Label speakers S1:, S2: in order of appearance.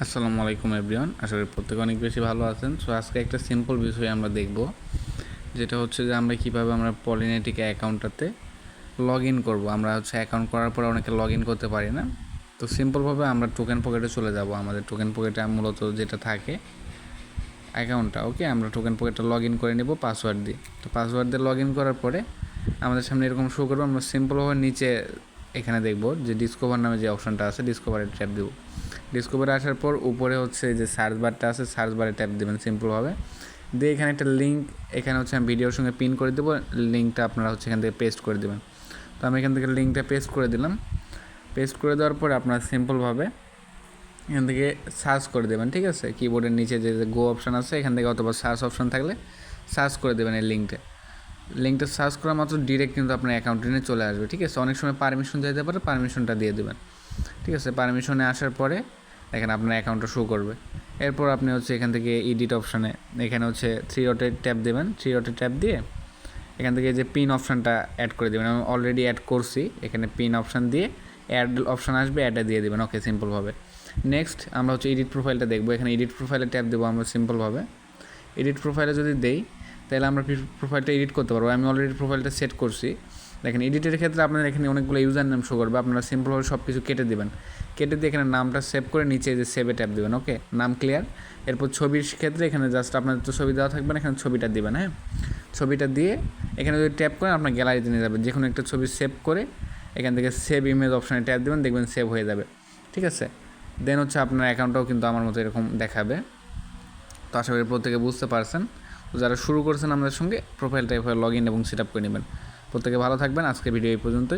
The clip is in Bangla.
S1: আসসালামু আলাইকুম এভরিওয়ান, আশা করি প্রত্যেকে অনেক বেশি ভালো আছেন। সো আজকে একটা সিম্পল বিষয় আমরা দেখব, যেটা হচ্ছে যে আমরা কীভাবে আমরা পলিনেটিক অ্যাকাউন্টটাতে লগ ইন করবো। আমরা অ্যাকাউন্ট করার পরে অনেকে লগ ইন করতে পারি না। তো সিম্পলভাবে আমরা টোকেন পকেটে চলে যাব। আমাদের টোকেন পকেটে মূলত যেটা থাকে অ্যাকাউন্টটা, ওকে, আমরা টোকেন পকেটটা লগ ইন করে নেব পাসওয়ার্ড দিয়ে। তো পাসওয়ার্ড দিয়ে লগ ইন করার পরে আমাদের সামনে এরকম শো করবো। আমরা সিম্পলভাবে নিচে এখানে দেখব যে ডিসকভার নামে যে অপশানটা আছে, ডিসকভারে ট্যাপ দেবো। ডিসকভারে আসার পর উপরে যে সার্চ বারটা আছে, সার্চ বারে ট্যাপ দেবেন সিম্পলভাবে। দিয়ে এখানে একটা লিঙ্ক, এখানে আমি ভিডিওর সঙ্গে পিন করে দেবো। লিঙ্কটা আপনারা এখান থেকে পেস্ট করে দেবেন। তো আমি এখান থেকে লিঙ্কটা পেস্ট করে দিলাম। পেস্ট করে দেওয়ার পর আপনারা সিম্পলভাবে এখান থেকে সার্চ করে দেবেন, ঠিক আছে। কিবোর্ডের নিচে যে গো অপশান আছে, এখান থেকে অথবা সার্চ অপশান থাকলে সার্চ করে দেবেন এই লিঙ্কটা সার্চ করা মাত্র ডিরেক্ট কিন্তু আপনার অ্যাকাউন্টে নিয়ে চলে আসবে, ঠিক আছে। অনেক সময় পারমিশন দিতে পারে, পারমিশনটা দিয়ে দেবেন, ঠিক আছে। পারমিশনে আসার পরে এখানে আপনার অ্যাকাউন্টটা শো করবে। এরপর আপনি এখান থেকে এডিট অপশানে এখানে থ্রি ডটে ট্যাপ দেবেন। থ্রি ডটে ট্যাপ দিয়ে এখান থেকে যে পিন অপশানটা অ্যাড করে দেবেন। আমি অলরেডি অ্যাড করছি, এখানে পিন অপশান দিয়ে অ্যাড অপশান আসবে, অ্যাডে দিয়ে দেবেন, ওকে, সিম্পলভাবে। নেক্সট আমরা এডিট প্রোফাইলটা দেখবো। এখানে এডিট প্রোফাইলে ট্যাপ দেবো আমরা সিম্পলভাবে। এডিট প্রোফাইলে যদি দেই তাহলে আমরা প্রোফাইলটা এডিট করতে পারবো। আমি অলরেডি প্রোফাইলটা সেট করছি। দেখেন এডিটের ক্ষেত্রে আপনার এখানে অনেকগুলো ইউজার নাম শো করবে। আপনারা সিম্পলভাবে সব কিছু কেটে দেবেন। কেটে দিয়ে এখানে নামটা সেভ করে নিচে যে সেভে ট্যাপ দেবেন, ওকে, নাম ক্লিয়ার। এরপর ছবির ক্ষেত্রে এখানে জাস্ট আপনার তো ছবি দেওয়া থাকবে না, এখানে ছবিটা দেবেন। হ্যাঁ, ছবিটা দিয়ে এখানে যদি ট্যাপ করেন আপনার গ্যালারিতে নিয়ে যাবেন। যে কোনো একটা ছবি সেভ করে এখান থেকে সেভ ইমেজ অপশানে ট্যাপ দেবেন, দেখবেন সেভ হয়ে যাবে, ঠিক আছে। দেন আপনার অ্যাকাউন্টটাও কিন্তু আমার মতো এরকম দেখাবে। তো আশা করি প্রত্যেকে বুঝতে পারছেন। তো যারা শুরু করছেন আমাদের সঙ্গে, প্রোফাইলটা এভাবে লগ ইন এবং সেট আপ করে নেবেন। প্রত্যেকে ভালো থাকবেন। আজকে ভিডিও এই পর্যন্তই।